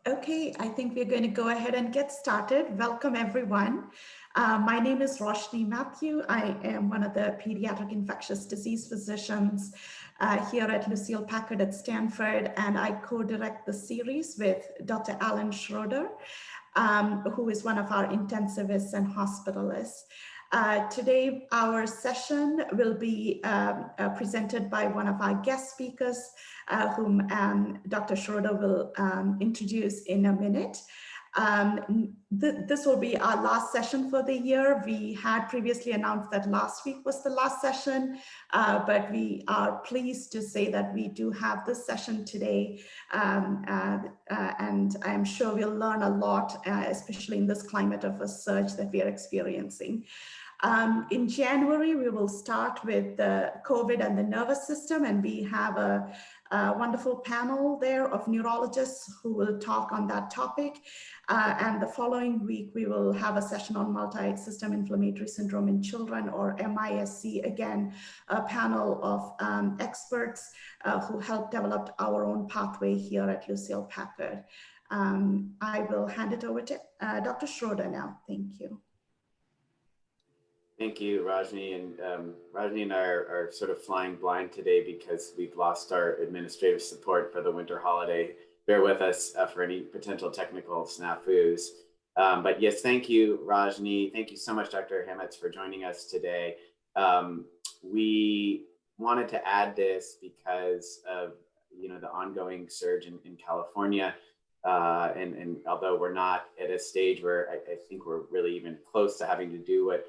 Okay, I think we're going to go ahead and get started. Welcome, everyone. My name is Roshni Matthew. I am one of the pediatric infectious disease physicians here at Lucille Packard at Stanford, and I co-direct the series with Dr. Alan Schroeder, who is one of our intensivists and hospitalists. Today, our session will be presented by one of our guest speakers, whom Dr. Schroeder will introduce in a minute. This will be our last session for the year. We had previously announced that last week was the last session, but we are pleased to say that we do have this session today, and I'm sure we'll learn a lot, especially in this climate of a surge that we are experiencing. In January, we will start with the COVID and the nervous system, and we have a wonderful panel there of neurologists who will talk on that topic. And the following week, we will have a session on multi-system inflammatory syndrome in children, or MISC, again, a panel of experts who helped develop our own pathway here at Lucille Packard. I will hand it over to Dr. Schroeder now. Thank you. Thank you, Rajni. And Rajni and I are sort of flying blind today because we've lost our administrative support for the winter holiday. Bear with us for any potential technical snafus. But yes, thank you, Rajni. Thank you so much, Dr. Hametz, for joining us today. We wanted to add this because of the ongoing surge in California. And although we're not at a stage where I think we're really even close to having to do what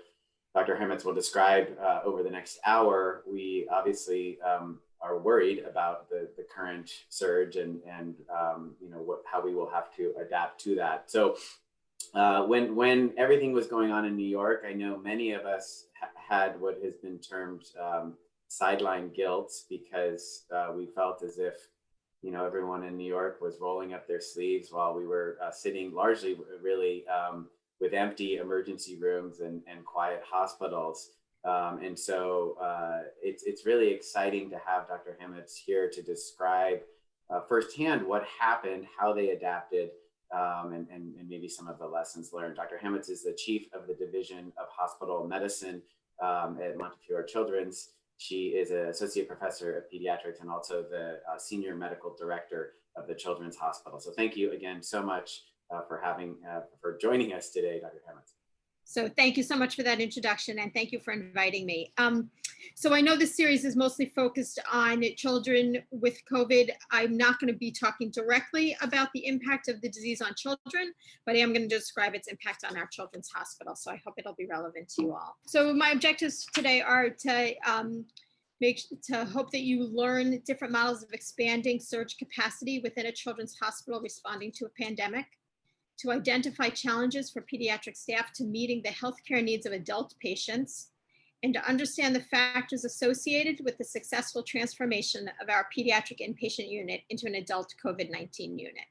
Dr. Hametz will describe over the next hour, we obviously are worried about the current surge and how we will have to adapt to that. So when everything was going on in New York, I know many of us had what has been termed sideline guilt, because we felt as if everyone in New York was rolling up their sleeves while we were sitting largely really with empty emergency rooms and quiet hospitals. And so it's really exciting to have Dr. Hametz here to describe firsthand what happened, how they adapted, and maybe some of the lessons learned. Dr. Hametz is the chief of the Division of Hospital Medicine at Montefiore Children's. She is an associate professor of pediatrics and also the senior medical director of the Children's Hospital. So thank you again so much for joining us today, Dr. Hametz. So thank you so much for that introduction, and thank you for inviting me. So I know this series is mostly focused on children with COVID. I'm not going to be talking directly about the impact of the disease on children, but I am going to describe its impact on our children's hospital. So I hope it'll be relevant to you all. So my objectives today are to hope that you learn different models of expanding surge capacity within a children's hospital responding to a pandemic, to identify challenges for pediatric staff to meeting the healthcare needs of adult patients, and to understand the factors associated with the successful transformation of our pediatric inpatient unit into an adult COVID-19 unit.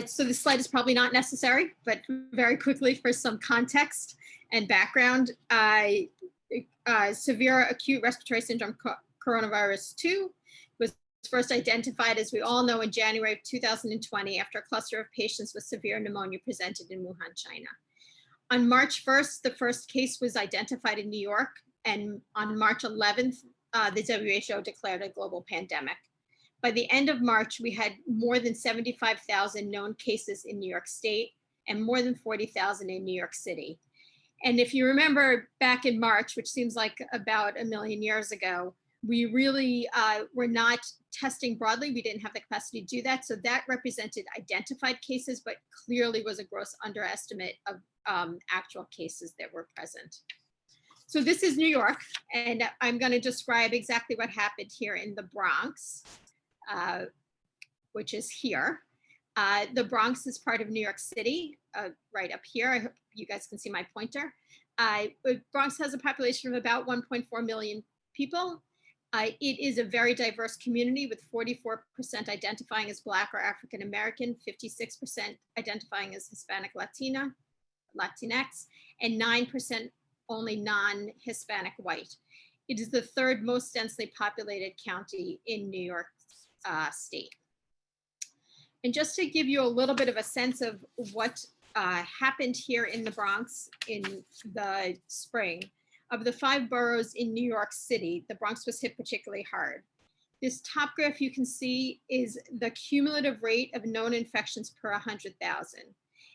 So this slide is probably not necessary, but very quickly for some context and background, severe acute respiratory syndrome coronavirus 2 was first identified, as we all know, in January of 2020 after a cluster of patients with severe pneumonia presented in Wuhan, China. On March 1st, the first case was identified in New York, and on March 11th, the WHO declared a global pandemic. By the end of March, we had more than 75,000 known cases in New York State and more than 40,000 in New York City. And if you remember back in March, which seems like about a million years ago, we really were not testing broadly. We didn't have the capacity to do that. So that represented identified cases, but clearly was a gross underestimate of actual cases that were present. So this is New York, and I'm going to describe exactly what happened here in the Bronx, which is here. The Bronx is part of New York City, right up here. I hope you guys can see my pointer. Bronx has a population of about 1.4 million people. It is a very diverse community with 44% identifying as Black or African American, 56% identifying as Hispanic Latinx, and 9% only non-Hispanic white. It is the third most densely populated county in New York State. And just to give you a little bit of a sense of what happened here in the Bronx in the spring, of the 5 boroughs in New York City, the Bronx was hit particularly hard. This top graph you can see is the cumulative rate of known infections per 100,000.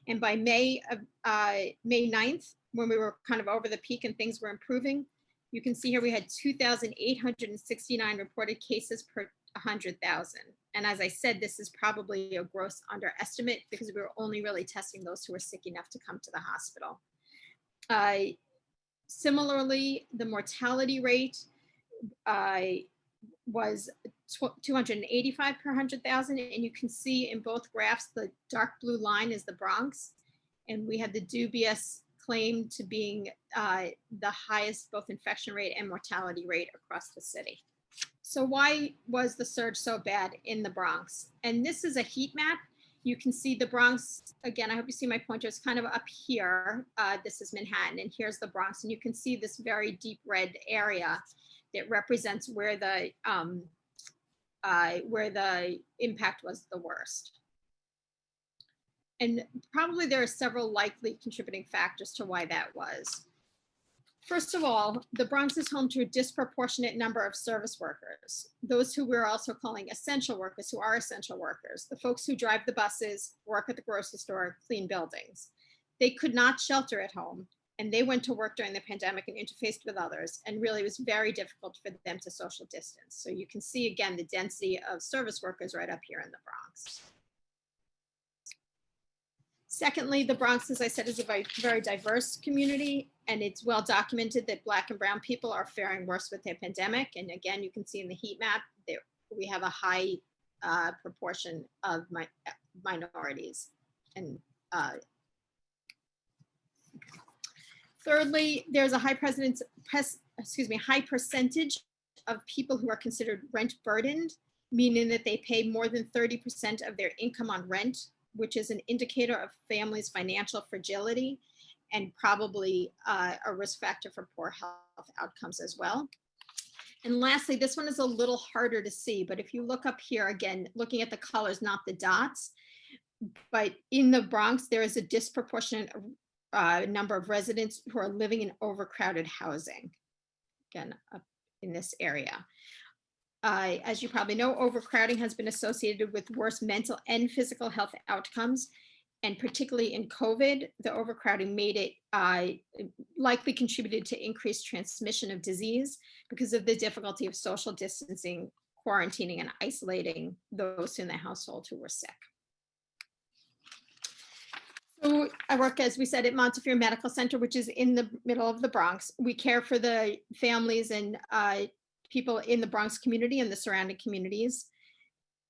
And by May 9th, when we were kind of over the peak and things were improving, you can see here we had 2,869 reported cases per 100,000. And as I said, this is probably a gross underestimate because we were only really testing those who were sick enough to come to the hospital. Similarly, the mortality rate was 285 per 100,000. And you can see in both graphs, the dark blue line is the Bronx. And we had the dubious claim to being the highest both infection rate and mortality rate across the city. So why was the surge so bad in the Bronx? And this is a heat map. You can see the Bronx, again, I hope you see my pointer, it's kind of up here. This is Manhattan, and here's the Bronx. And you can see this very deep red area that represents where the impact was the worst. And probably there are several likely contributing factors to why that was. First of all, the Bronx is home to a disproportionate number of service workers, those who we're also calling essential workers, who are essential workers, the folks who drive the buses, work at the grocery store, clean buildings. They could not shelter at home, and they went to work during the pandemic and interfaced with others, and really it was very difficult for them to social distance. So you can see, again, the density of service workers right up here in the Bronx. Secondly, the Bronx, as I said, is a very, very diverse community, and it's well documented that Black and Brown people are faring worse with the pandemic. And again, you can see in the heat map that we have a high proportion of minorities. And thirdly, there's a high percentage of people who are considered rent burdened, meaning that they pay more than 30% of their income on rent, which is an indicator of families' financial fragility and probably a risk factor for poor health outcomes as well. And lastly, this one is a little harder to see, but if you look up here, again, looking at the colors, not the dots, but in the Bronx, there is a disproportionate number of residents who are living in overcrowded housing, again, up in this area. As you probably know, overcrowding has been associated with worse mental and physical health outcomes. And particularly in COVID, the overcrowding made it likely contributed to increased transmission of disease because of the difficulty of social distancing, quarantining, and isolating those in the household who were sick. So I work, as we said, at Montefiore Medical Center, which is in the middle of the Bronx. We care for the families and people in the Bronx community and the surrounding communities.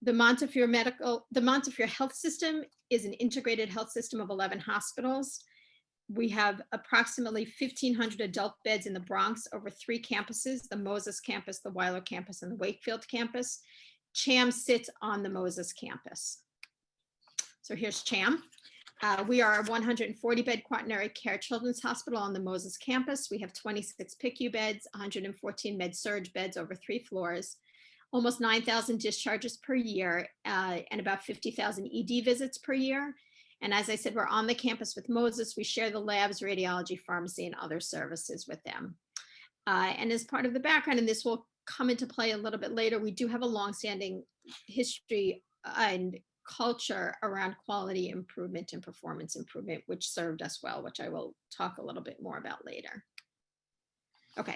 The Montefiore Health System is an integrated health system of 11 hospitals. We have approximately 1,500 adult beds in the Bronx over 3 campuses, the Moses campus, the Weiler campus, and the Wakefield campus. CHAM sits on the Moses campus. So here's CHAM. We are a 140-bed quaternary care children's hospital on the Moses campus. We have 26 PICU beds, 114 med-surg beds over 3 floors, almost 9,000 discharges per year, and about 50,000 ED visits per year. And as I said, we're on the campus with Moses. We share the labs, radiology, pharmacy, and other services with them. And as part of the background, and this will come into play a little bit later, we do have a longstanding history and culture around quality improvement and performance improvement, which served us well, which I will talk a little bit more about later. Okay,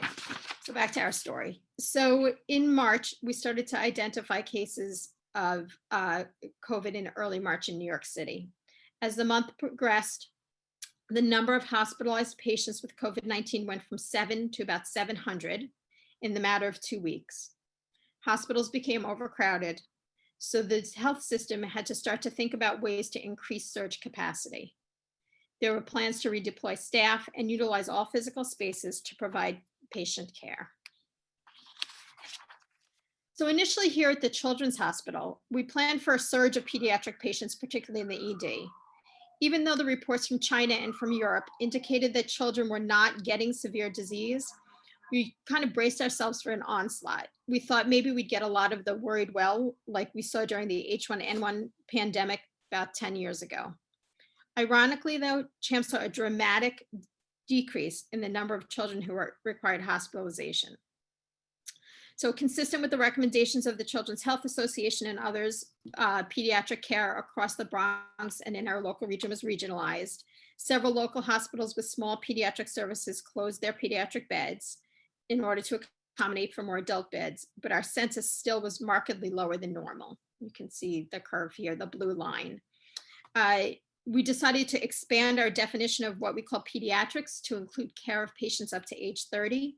so back to our story. So in March, we started to identify cases of COVID in early March in New York City. As the month progressed, the number of hospitalized patients with COVID-19 went from 7 to about 700 in the matter of 2 weeks. Hospitals became overcrowded, so the health system had to start to think about ways to increase surge capacity. There were plans to redeploy staff and utilize all physical spaces to provide patient care. So initially here at the Children's Hospital, we planned for a surge of pediatric patients, particularly in the ED. Even though the reports from China and from Europe indicated that children were not getting severe disease, we kind of braced ourselves for an onslaught. We thought maybe we'd get a lot of the worried well, like we saw during the H1N1 pandemic about 10 years ago. Ironically, though, CHAMP saw a dramatic decrease in the number of children who required hospitalization. So consistent with the recommendations of the Children's Health Association and others, pediatric care across the Bronx and in our local region was regionalized. Several local hospitals with small pediatric services closed their pediatric beds in order to accommodate for more adult beds, but our census still was markedly lower than normal. You can see the curve here, the blue line. We decided to expand our definition of what we call pediatrics to include care of patients up to age 30.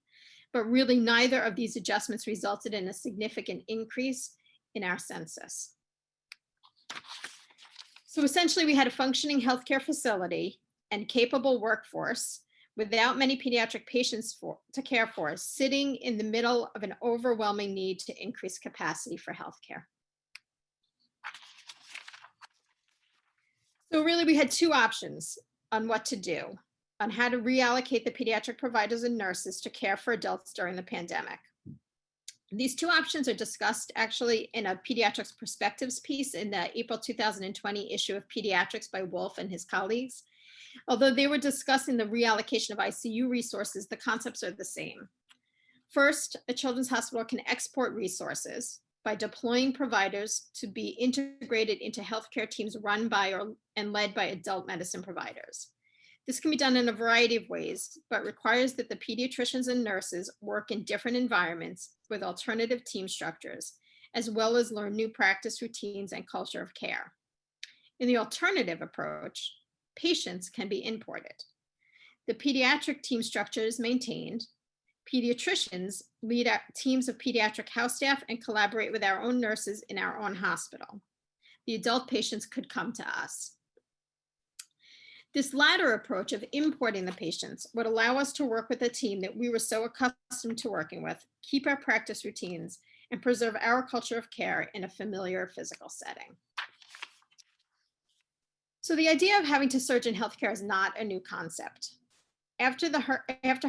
But really neither of these adjustments resulted in a significant increase in our census. So essentially we had a functioning healthcare facility and capable workforce without many pediatric patients to care for, sitting in the middle of an overwhelming need to increase capacity for healthcare. So really we had two options on what to do, on how to reallocate the pediatric providers and nurses to care for adults during the pandemic. These two options are discussed actually in a Pediatrics Perspectives piece in the April 2020 issue of Pediatrics by Wolf and his colleagues. Although they were discussing the reallocation of ICU resources, the concepts are the same. First, a children's hospital can export resources by deploying providers to be integrated into healthcare teams run by and led by adult medicine providers. This can be done in a variety of ways, but requires that the pediatricians and nurses work in different environments with alternative team structures, as well as learn new practice routines and culture of care. In the alternative approach, patients can be imported. The pediatric team structure is maintained. Pediatricians lead teams of pediatric house staff and collaborate with our own nurses in our own hospital. The adult patients could come to us. This latter approach of importing the patients would allow us to work with a team that we were so accustomed to working with, keep our practice routines, and preserve our culture of care in a familiar physical setting. So the idea of having to surge in healthcare is not a new concept. After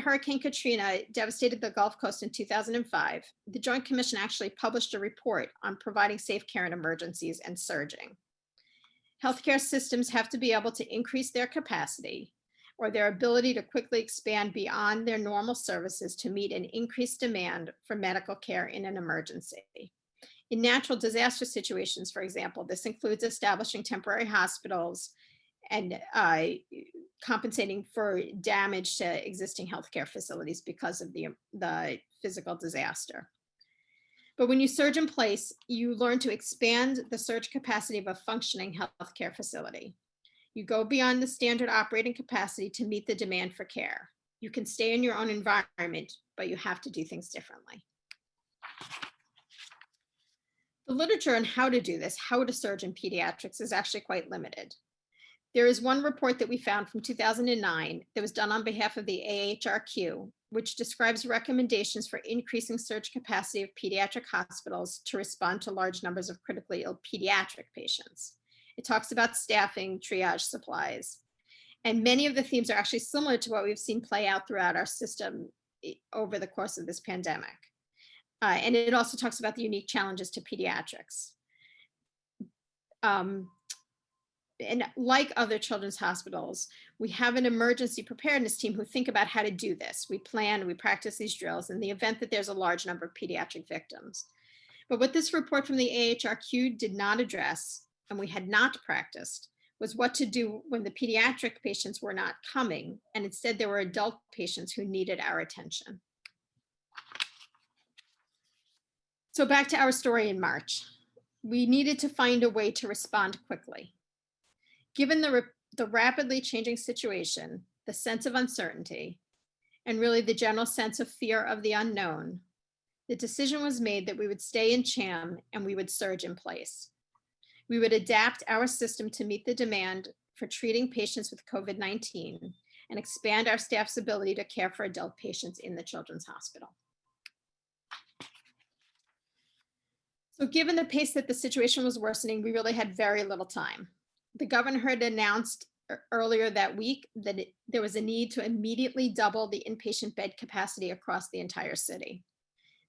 Hurricane Katrina devastated the Gulf Coast in 2005, the Joint Commission actually published a report on providing safe care in emergencies and surging. Healthcare systems have to be able to increase their capacity or their ability to quickly expand beyond their normal services to meet an increased demand for medical care in an emergency. In natural disaster situations, for example, this includes establishing temporary hospitals and compensating for damage to existing healthcare facilities because of the physical disaster. But when you surge in place, you learn to expand the surge capacity of a functioning healthcare facility. You go beyond the standard operating capacity to meet the demand for care. You can stay in your own environment, but you have to do things differently. The literature on how to do this, how to surge in pediatrics, is actually quite limited. There is one report that we found from 2009 that was done on behalf of the AHRQ, which describes recommendations for increasing surge capacity of pediatric hospitals to respond to large numbers of critically ill pediatric patients. It talks about staffing, triage, supplies, and many of the themes are actually similar to what we've seen play out throughout our system over the course of this pandemic. And it also talks about the unique challenges to pediatrics. And like other children's hospitals, we have an emergency preparedness team who think about how to do this. We plan, we practice these drills in the event that there's a large number of pediatric victims. But what this report from the AHRQ did not address, and we had not practiced, was what to do when the pediatric patients were not coming, and instead there were adult patients who needed our attention. So back to our story in March. We needed to find a way to respond quickly. Given the rapidly changing situation, the sense of uncertainty, and really the general sense of fear of the unknown, the decision was made that we would stay in CHAM and we would surge in place. We would adapt our system to meet the demand for treating patients with COVID-19 and expand our staff's ability to care for adult patients in the children's hospital. So given the pace that the situation was worsening, we really had very little time. The governor had announced earlier that week that there was a need to immediately double the inpatient bed capacity across the entire city.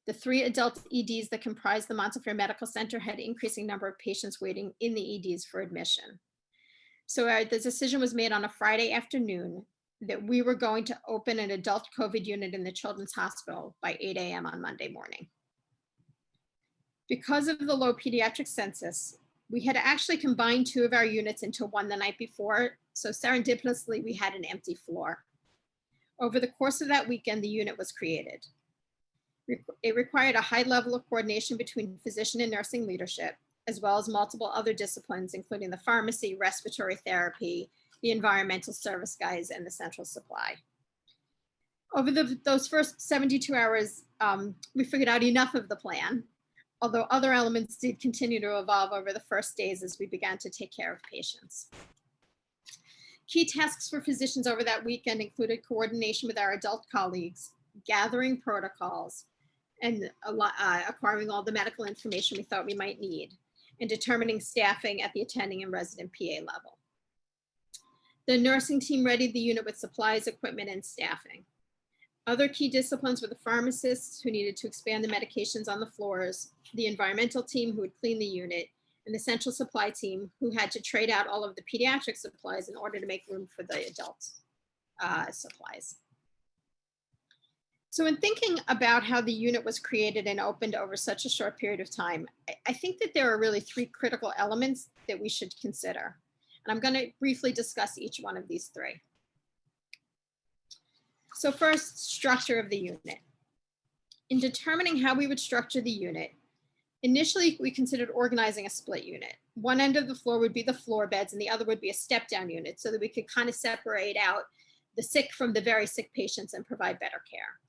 The 3 adult EDs that comprised the Montefiore Medical Center had increasing number of patients waiting in the EDs for admission. So the decision was made on a Friday afternoon that we were going to open an adult COVID unit in the Children's Hospital by 8 a.m. on Monday morning. Because of the low pediatric census, we had actually combined 2 of our units into one the night before, so serendipitously we had an empty floor. Over the course of that weekend, the unit was created. It required a high level of coordination between physician and nursing leadership, as well as multiple other disciplines, including the pharmacy, respiratory therapy, the environmental service guys, and the central supply. Over those first 72 hours, we figured out enough of the plan, although other elements did continue to evolve over the first days as we began to take care of patients. Key tasks for physicians over that weekend included coordination with our adult colleagues, gathering protocols, and acquiring all the medical information we thought we might need, and determining staffing at the attending and resident PA level. The nursing team readied the unit with supplies, equipment, and staffing. Other key disciplines were the pharmacists who needed to expand the medications on the floors, the environmental team who would clean the unit, and the central supply team who had to trade out all of the pediatric supplies in order to make room for the adult supplies. So in thinking about how the unit was created and opened over such a short period of time, I think that there are really 3 critical elements that we should consider. And I'm going to briefly discuss each one of these 3. So first, structure of the unit. In determining how we would structure the unit, initially we considered organizing a split unit. One end of the floor would be the floor beds and the other would be a step down unit so that we could kind of separate out the sick from the very sick patients and provide better care.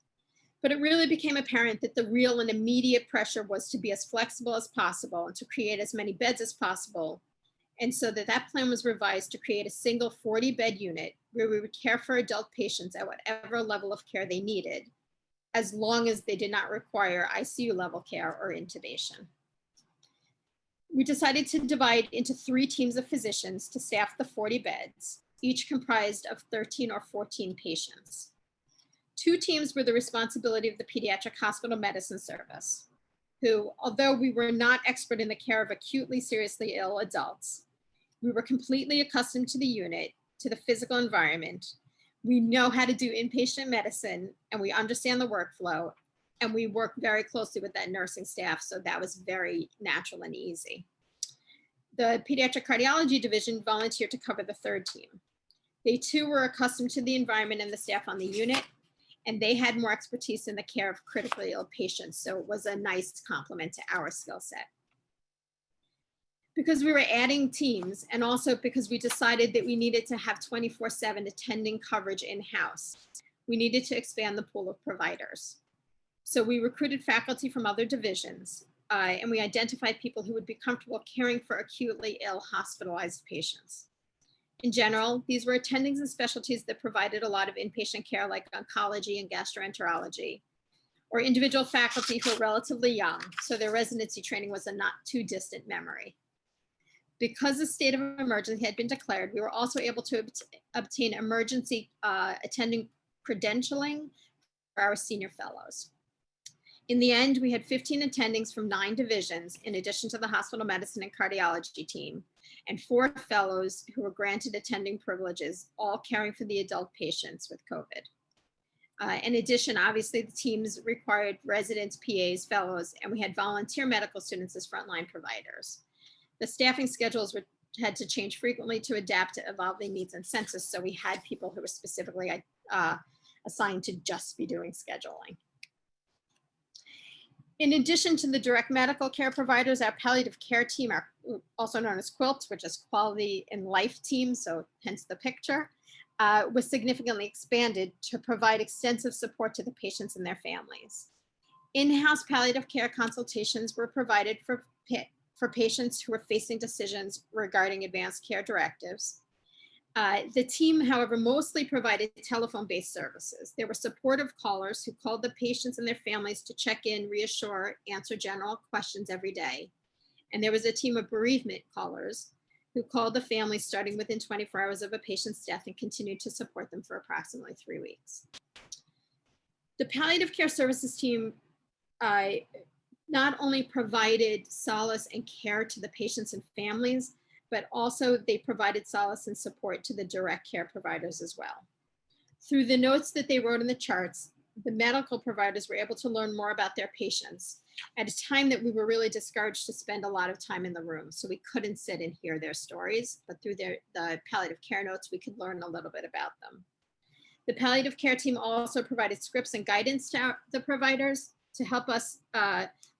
But it really became apparent that the real and immediate pressure was to be as flexible as possible and to create as many beds as possible. And so that plan was revised to create a single 40-bed unit where we would care for adult patients at whatever level of care they needed, as long as they did not require ICU level care or intubation. We decided to divide into 3 teams of physicians to staff the 40 beds, each comprised of 13 or 14 patients. 2 teams were the responsibility of the Pediatric Hospital Medicine Service, who, although we were not expert in the care of acutely seriously ill adults, we were completely accustomed to the unit, to the physical environment. We know how to do inpatient medicine and we understand the workflow, and we work very closely with that nursing staff, so that was very natural and easy. The Pediatric Cardiology Division volunteered to cover the 3rd team. They too were accustomed to the environment and the staff on the unit, and they had more expertise in the care of critically ill patients, so it was a nice complement to our skill set. Because we were adding teams, and also because we decided that we needed to have 24/7 attending coverage in-house, we needed to expand the pool of providers. So we recruited faculty from other divisions, and we identified people who would be comfortable caring for acutely ill hospitalized patients. In general, these were attendings and specialties that provided a lot of inpatient care like oncology and gastroenterology, or individual faculty who were relatively young, so their residency training was a not too distant memory. Because the state of emergency had been declared, we were also able to obtain emergency attending credentialing for our senior fellows. In the end, we had 15 attendings from 9 divisions, in addition to the hospital medicine and cardiology team, and 4 fellows who were granted attending privileges, all caring for the adult patients with COVID. In addition, obviously, the teams required residents, PAs, fellows, and we had volunteer medical students as frontline providers. The staffing schedules had to change frequently to adapt to evolving needs and census, so we had people who were specifically assigned to just be doing scheduling. In addition to the direct medical care providers, our palliative care team, also known as QUILT, which is Quality in Life Team, so hence the picture, was significantly expanded to provide extensive support to the patients and their families. In-house palliative care consultations were provided for patients who were facing decisions regarding advanced care directives. The team, however, mostly provided telephone-based services. There were supportive callers who called the patients and their families to check in, reassure, answer general questions every day. And there was a team of bereavement callers who called the family starting within 24 hours of a patient's death and continued to support them for approximately 3 weeks. The palliative care services team not only provided solace and care to the patients and families, but also they provided solace and support to the direct care providers as well. Through the notes that they wrote in the charts, the medical providers were able to learn more about their patients at a time that we were really discouraged to spend a lot of time in the room. So we couldn't sit and hear their stories, but through the palliative care notes, we could learn a little bit about them. The palliative care team also provided scripts and guidance to the providers to help us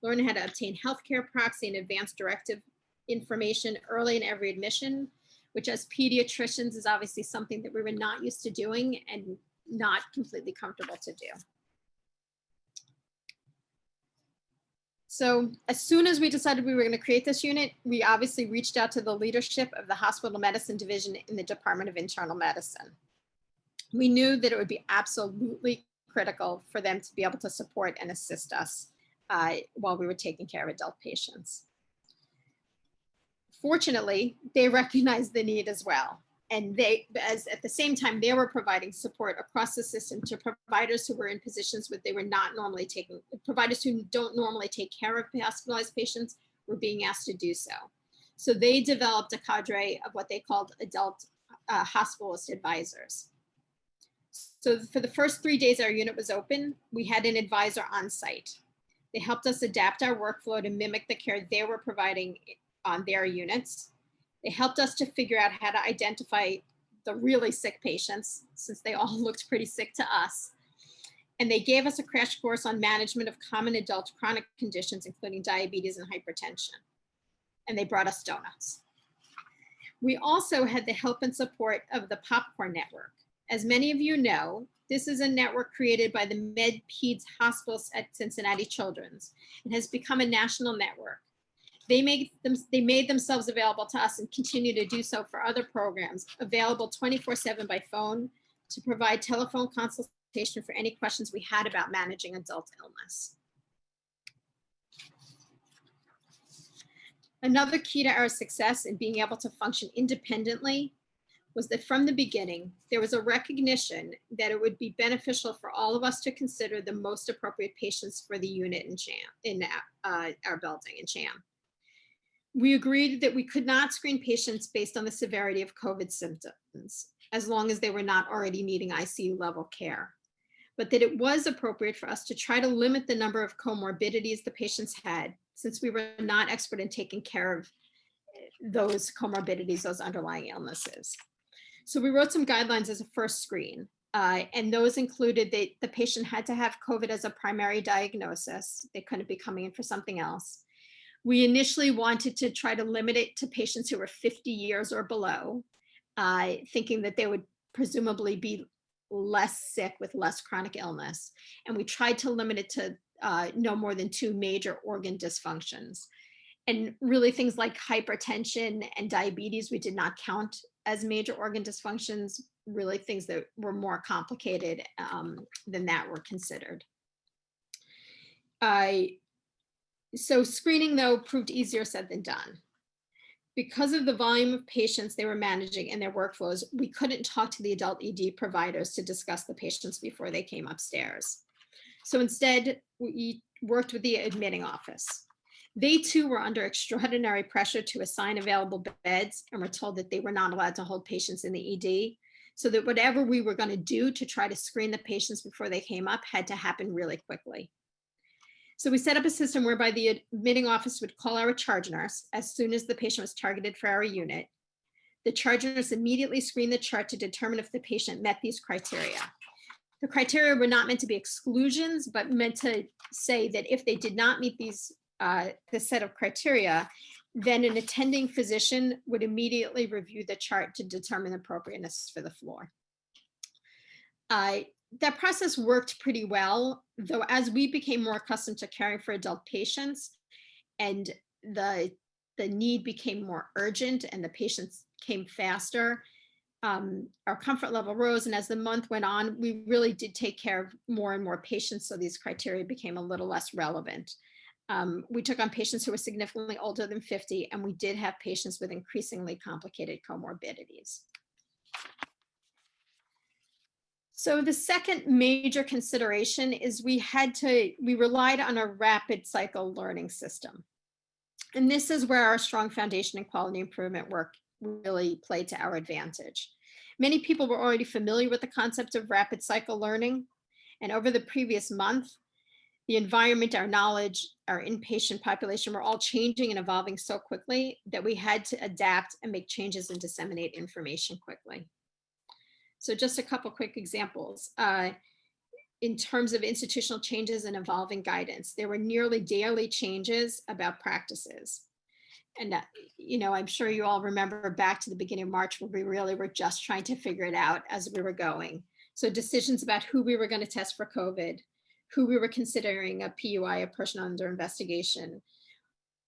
learn how to obtain healthcare proxy and advanced directive information early in every admission, which as pediatricians is obviously something that we were not used to doing and not completely comfortable to do. So as soon as we decided we were going to create this unit, we obviously reached out to the leadership of the hospital medicine division in the Department of Internal Medicine. We knew that it would be absolutely critical for them to be able to support and assist us while we were taking care of adult patients. Fortunately, they recognized the need as well. And at the same time, they were providing support across the system to providers who were in positions where they were not normally taking, providers who don't normally take care of hospitalized patients were being asked to do so. So they developed a cadre of what they called adult hospitalist advisors. So for the first 3 days our unit was open, we had an advisor on site. They helped us adapt our workflow to mimic the care they were providing on their units. They helped us to figure out how to identify the really sick patients, since they all looked pretty sick to us. And they gave us a crash course on management of common adult chronic conditions, including diabetes and hypertension. And they brought us donuts. We also had the help and support of the Popcorn Network. As many of you know, this is a network created by the Peds hospitals at Cincinnati Children's and has become a national network. They made themselves available to us and continue to do so for other programs, available 24/7 by phone to provide telephone consultation for any questions we had about managing adult illness. Another key to our success in being able to function independently was that from the beginning, there was a recognition that it would be beneficial for all of us to consider the most appropriate patients for the unit in our building in CHAM. We agreed that we could not screen patients based on the severity of COVID symptoms, as long as they were not already needing ICU level care, but that it was appropriate for us to try to limit the number of comorbidities the patients had, since we were not expert in taking care of those comorbidities, those underlying illnesses. So we wrote some guidelines as a first screen, and those included that the patient had to have COVID as a primary diagnosis. They couldn't be coming in for something else. We initially wanted to try to limit it to patients who were 50 years or below, thinking that they would presumably be less sick with less chronic illness. And we tried to limit it to no more than 2 major organ dysfunctions. And really things like hypertension and diabetes, we did not count as major organ dysfunctions. Really things that were more complicated than that were considered. So screening, though, proved easier said than done. Because of the volume of patients they were managing and their workflows, we couldn't talk to the adult ED providers to discuss the patients before they came upstairs. So instead, we worked with the admitting office. They too were under extraordinary pressure to assign available beds and were told that they were not allowed to hold patients in the ED, so that whatever we were going to do to try to screen the patients before they came up had to happen really quickly. So we set up a system whereby the admitting office would call our charge nurse as soon as the patient was targeted for our unit. The charge nurse immediately screened the chart to determine if the patient met these criteria. The criteria were not meant to be exclusions, but meant to say that if they did not meet these this set of criteria, then an attending physician would immediately review the chart to determine appropriateness for the floor. That process worked pretty well, though as we became more accustomed to caring for adult patients and the need became more urgent and the patients came faster, our comfort level rose. And as the month went on, we really did take care of more and more patients, so these criteria became a little less relevant. We took on patients who were significantly older than 50, and we did have patients with increasingly complicated comorbidities. So the second major consideration is we relied on a rapid cycle learning system. And this is where our strong foundation and quality improvement work really played to our advantage. Many people were already familiar with the concept of rapid cycle learning. And over the previous month, the environment, our knowledge, our inpatient population were all changing and evolving so quickly that we had to adapt and make changes and disseminate information quickly. So just a couple quick examples. In terms of institutional changes and evolving guidance, there were nearly daily changes about practices. And, I'm sure you all remember back to the beginning of March where we really were just trying to figure it out as we were going. So decisions about who we were going to test for COVID, who we were considering a PUI, a person under investigation.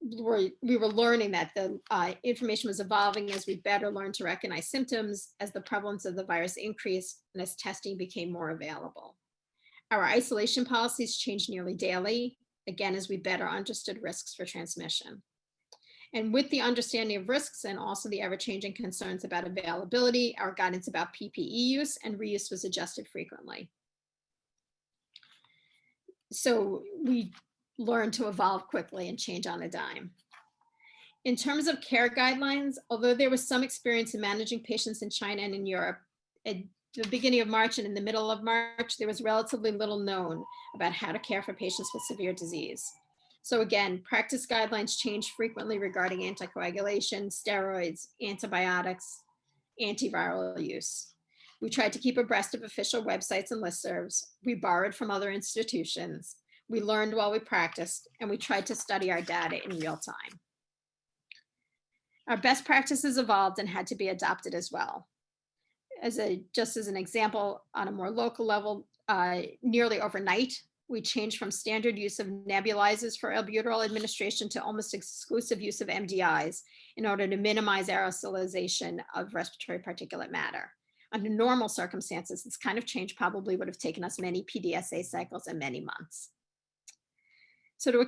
We were learning that the information was evolving as we better learned to recognize symptoms, as the prevalence of the virus increased, and as testing became more available. Our isolation policies changed nearly daily, again, as we better understood risks for transmission. And with the understanding of risks and also the ever-changing concerns about availability, our guidance about PPE use and reuse was adjusted frequently. So we learned to evolve quickly and change on a dime. In terms of care guidelines, although there was some experience in managing patients in China and in Europe, at the beginning of March and in the middle of March, there was relatively little known about how to care for patients with severe disease. So again, practice guidelines changed frequently regarding anticoagulation, steroids, antibiotics, antiviral use. We tried to keep abreast of official websites and listservs. We borrowed from other institutions. We learned while we practiced, and we tried to study our data in real time. Our best practices evolved and had to be adopted as well. Just as an example, on a more local level, nearly overnight, we changed from standard use of nebulizers for albuterol administration to almost exclusive use of MDIs in order to minimize aerosolization of respiratory particulate matter. Under normal circumstances, this kind of change probably would have taken us many PDSA cycles and many months. So to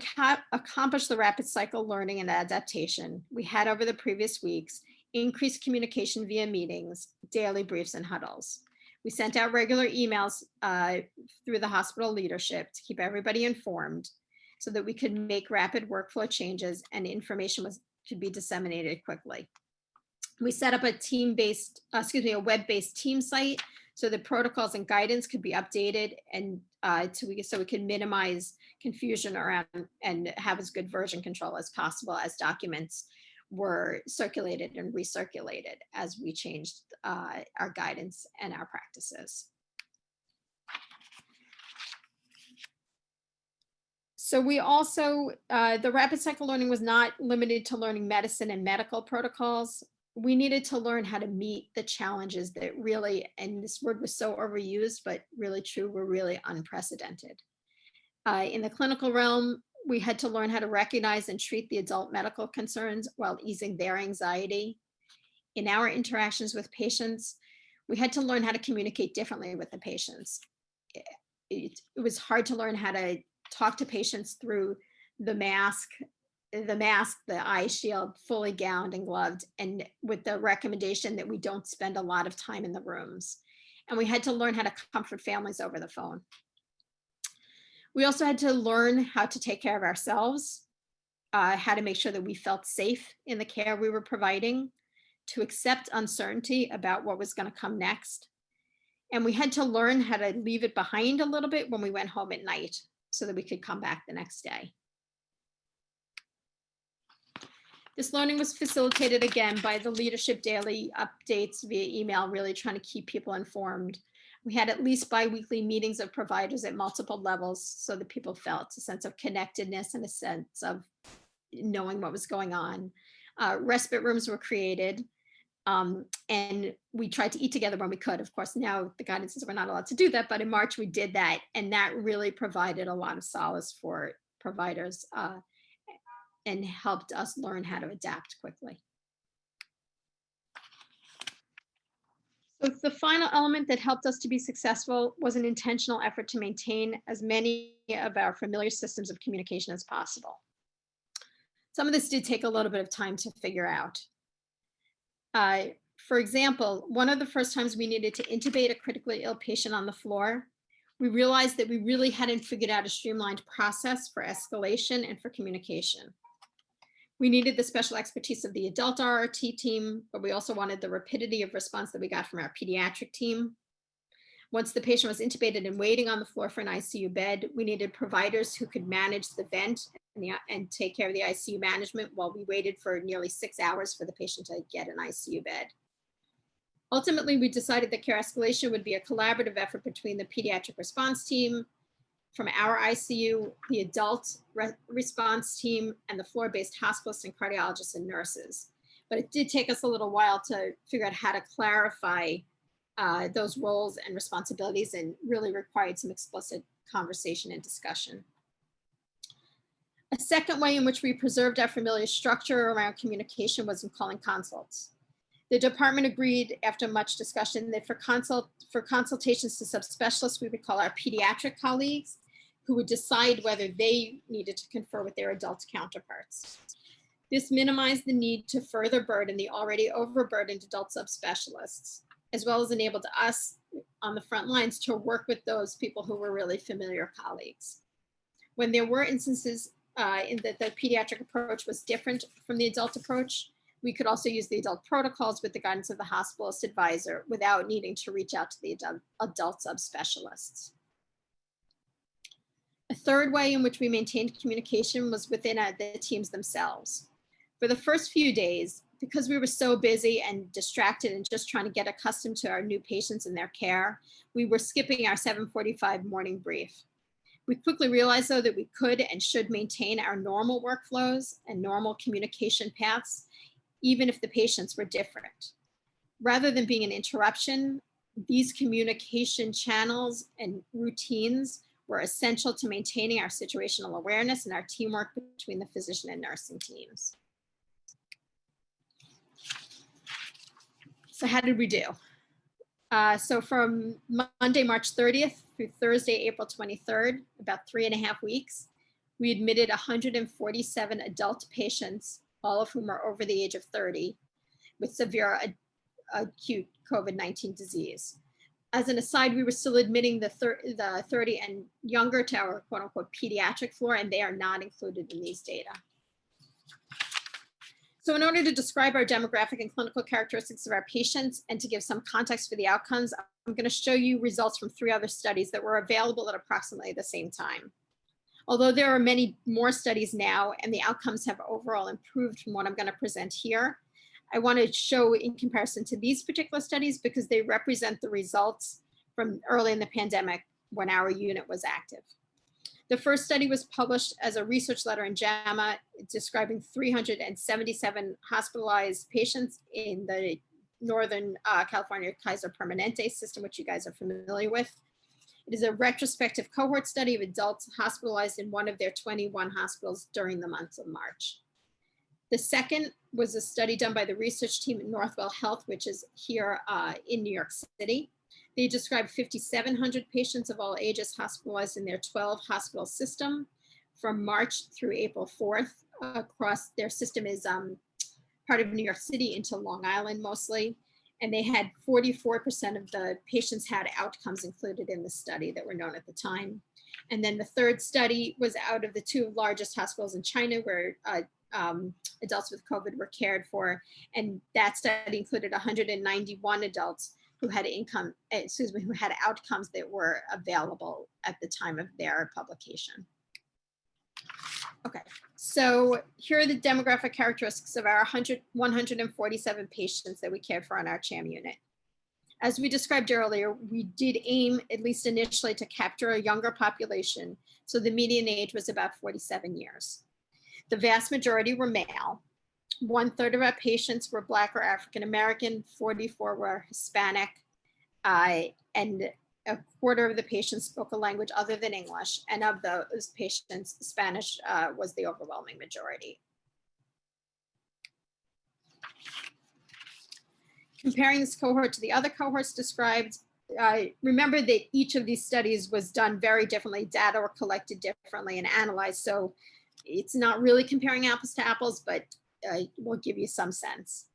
accomplish the rapid cycle learning and adaptation, we had over the previous weeks increased communication via meetings, daily briefs, and huddles. We sent out regular emails through the hospital leadership to keep everybody informed so that we could make rapid workflow changes and information could be disseminated quickly. We set up a web-based team site so that protocols and guidance could be updated and so we could minimize confusion around and have as good version control as possible as documents were circulated and recirculated as we changed our guidance and our practices. So we also, the rapid cycle learning was not limited to learning medicine and medical protocols. We needed to learn how to meet the challenges that really, and this word was so overused, but really true, were really unprecedented. In the clinical realm, we had to learn how to recognize and treat the adult medical concerns while easing their anxiety. In our interactions with patients, we had to learn how to communicate differently with the patients. It was hard to learn how to talk to patients through the mask, the eye shield, fully gowned and gloved, and with the recommendation that we don't spend a lot of time in the rooms. And we had to learn how to comfort families over the phone. We also had to learn how to take care of ourselves, how to make sure that we felt safe in the care we were providing, to accept uncertainty about what was going to come next. And we had to learn how to leave it behind a little bit when we went home at night so that we could come back the next day. This learning was facilitated again by the leadership daily updates via email, really trying to keep people informed. We had at least bi-weekly meetings of providers at multiple levels so that people felt a sense of connectedness and a sense of knowing what was going on. Respite rooms were created, and we tried to eat together when we could. Of course, now the guidance is we're not allowed to do that, but in March we did that, and that really provided a lot of solace for providers and helped us learn how to adapt quickly. So the final element that helped us to be successful was an intentional effort to maintain as many of our familiar systems of communication as possible. Some of this did take a little bit of time to figure out. For example, one of the first times we needed to intubate a critically ill patient on the floor, we realized that we really hadn't figured out a streamlined process for escalation and for communication. We needed the special expertise of the adult RRT team, but we also wanted the rapidity of response that we got from our pediatric team. Once the patient was intubated and waiting on the floor for an ICU bed, we needed providers who could manage the vent and take care of the ICU management while we waited for nearly 6 hours for the patient to get an ICU bed. Ultimately, we decided that care escalation would be a collaborative effort between the pediatric response team, from our ICU, the adult response team, and the floor-based hospitalists and cardiologists and nurses. But it did take us a little while to figure out how to clarify those roles and responsibilities, and really required some explicit conversation and discussion. A second way in which we preserved our familiar structure around communication was in calling consults. The department agreed after much discussion that for consultations to subspecialists, we would call our pediatric colleagues, who would decide whether they needed to confer with their adult counterparts. This minimized the need to further burden the already overburdened adult subspecialists, as well as enabled us on the front lines to work with those people who were really familiar colleagues. When there were instances in that the pediatric approach was different from the adult approach, we could also use the adult protocols with the guidance of the hospitalist advisor without needing to reach out to the adult subspecialists. A third way in which we maintained communication was within the teams themselves. For the first few days, because we were so busy and distracted and just trying to get accustomed to our new patients and their care, we were skipping our 7:45 morning brief. We quickly realized, though, that we could and should maintain our normal workflows and normal communication paths, even if the patients were different. Rather than being an interruption, these communication channels and routines were essential to maintaining our situational awareness and our teamwork between the physician and nursing teams. So how did we do? So from Monday, March 30th through Thursday, April 23rd, about 3.5 weeks, we admitted 147 adult patients, all of whom are over the age of 30, with severe acute COVID-19 disease. As an aside, we were still admitting the 30 and younger to our quote unquote pediatric floor, and they are not included in these data. So in order to describe our demographic and clinical characteristics of our patients and to give some context for the outcomes, I'm going to show you results from 3 other studies that were available at approximately the same time. Although there are many more studies now and the outcomes have overall improved from what I'm going to present here, I want to show in comparison to these particular studies because they represent the results from early in the pandemic when our unit was active. The first study was published as a research letter in JAMA describing 377 hospitalized patients in the Northern California Kaiser Permanente system, which you guys are familiar with. It is a retrospective cohort study of adults hospitalized in one of their 21 hospitals during the month of March. The second was a study done by the research team at Northwell Health, which is here in New York City. They described 5,700 patients of all ages hospitalized in their 12 hospital system from March through April 4th. Across their system is part of New York City into Long Island mostly. And they had 44% of the patients had outcomes included in the study that were known at the time. And then the third study was out of the 2 largest hospitals in China where adults with COVID were cared for. And that study included 191 adults who had who had outcomes that were available at the time of their publication. Okay, so here are the demographic characteristics of our 147 patients that we cared for on our CHAM unit. As we described earlier, we did aim, at least initially, to capture a younger population, so the median age was about 47 years. The vast majority were male. 1/3 of our patients were Black or African American, 44 were Hispanic, and 1/4 of the patients spoke a language other than English, and of those patients, Spanish was the overwhelming majority. Comparing this cohort to the other cohorts described, remember that each of these studies was done very differently. Data were collected differently and analyzed. So it's not really comparing apples to apples, but we'll give you some sense.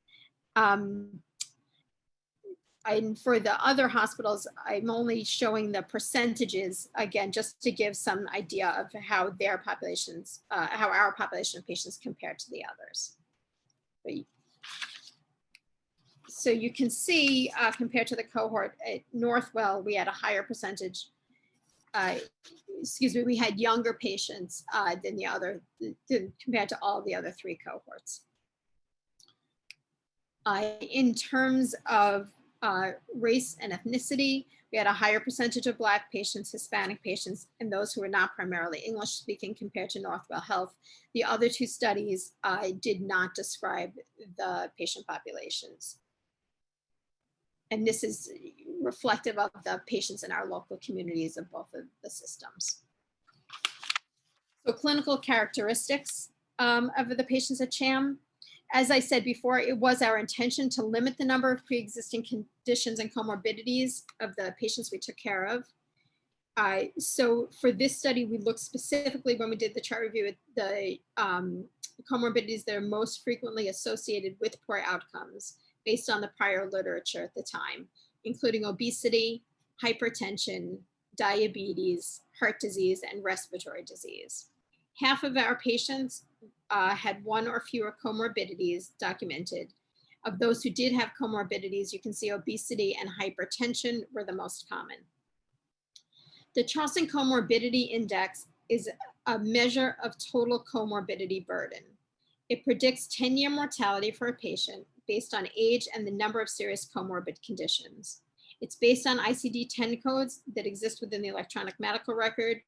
And for the other hospitals, I'm only showing the percentages, again, just to give some idea of how their populations, how our population of patients compared to the others. So you can see, compared to the cohort at Northwell, we had a higher percentage, we had younger patients than the other, compared to all the other three cohorts. In terms of race and ethnicity, we had a higher percentage of Black patients, Hispanic patients, and those who were not primarily English speaking compared to Northwell Health. The other two studies did not describe the patient populations. And this is reflective of the patients in our local communities of both of the systems. So clinical characteristics of the patients at CHAM. As I said before, it was our intention to limit the number of pre-existing conditions and comorbidities of the patients we took care of. So for this study, we looked specifically when we did the chart review at the comorbidities that are most frequently associated with poor outcomes based on the prior literature at the time, including obesity, hypertension, diabetes, heart disease, and respiratory disease. Half of our patients had one or fewer comorbidities documented. Of those who did have comorbidities, you can see obesity and hypertension were the most common. The Charlson Comorbidity Index is a measure of total comorbidity burden. It predicts 10-year mortality for a patient based on age and the number of serious comorbid conditions. It's based on ICD-10 codes that exist within the electronic medical record,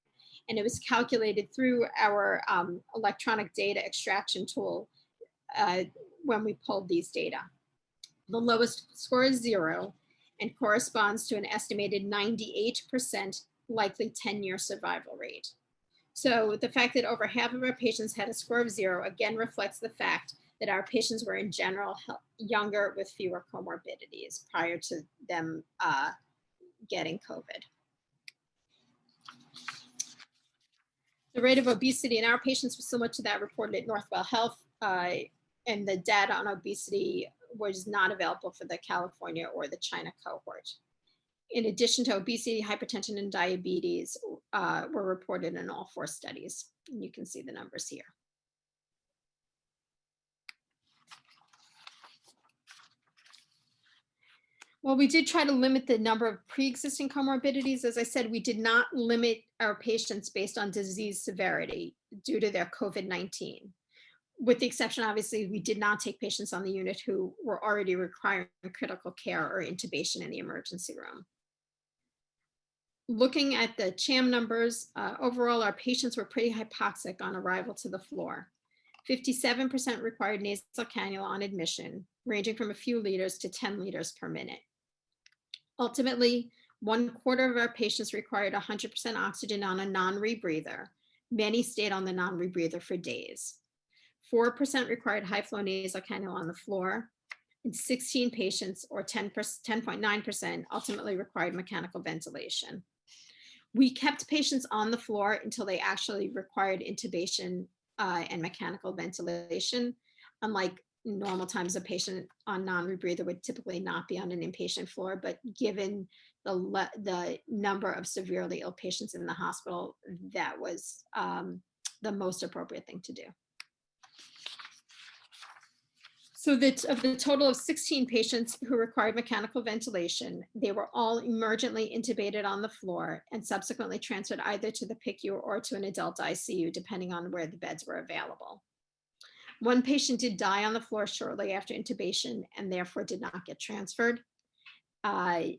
and it was calculated through our electronic data extraction tool when we pulled these data. The lowest score is 0 and corresponds to an estimated 98% likely 10-year survival rate. So the fact that over half of our patients had a score of 0 again reflects the fact that our patients were in general younger with fewer comorbidities prior to them getting COVID. The rate of obesity in our patients was similar to that reported at Northwell Health, and the data on obesity was not available for the California or the China cohort. In addition to obesity, hypertension, and diabetes were reported in all 4 studies. And you can see the numbers here. Well, we did try to limit the number of pre-existing comorbidities. As I said, we did not limit our patients based on disease severity due to their COVID-19. With the exception, obviously, we did not take patients on the unit who were already requiring critical care or intubation in the emergency room. Looking at the CHAM numbers, overall, our patients were pretty hypoxic on arrival to the floor. 57% required nasal cannula on admission, ranging from a few liters to 10 liters per minute. Ultimately, 1/4 of our patients required 100% oxygen on a non-rebreather. Many stayed on the non-rebreather for days. 4% required high-flow nasal cannula on the floor, and 16 patients, or 10.9%, ultimately required mechanical ventilation. We kept patients on the floor until they actually required intubation and mechanical ventilation. Unlike normal times, a patient on non-rebreather would typically not be on an inpatient floor, but given the number of severely ill patients in the hospital, that was the most appropriate thing to do. So of the total of 16 patients who required mechanical ventilation, they were all emergently intubated on the floor and subsequently transferred either to the PICU or to an adult ICU, depending on where the beds were available. One patient did die on the floor shortly after intubation and therefore did not get transferred. In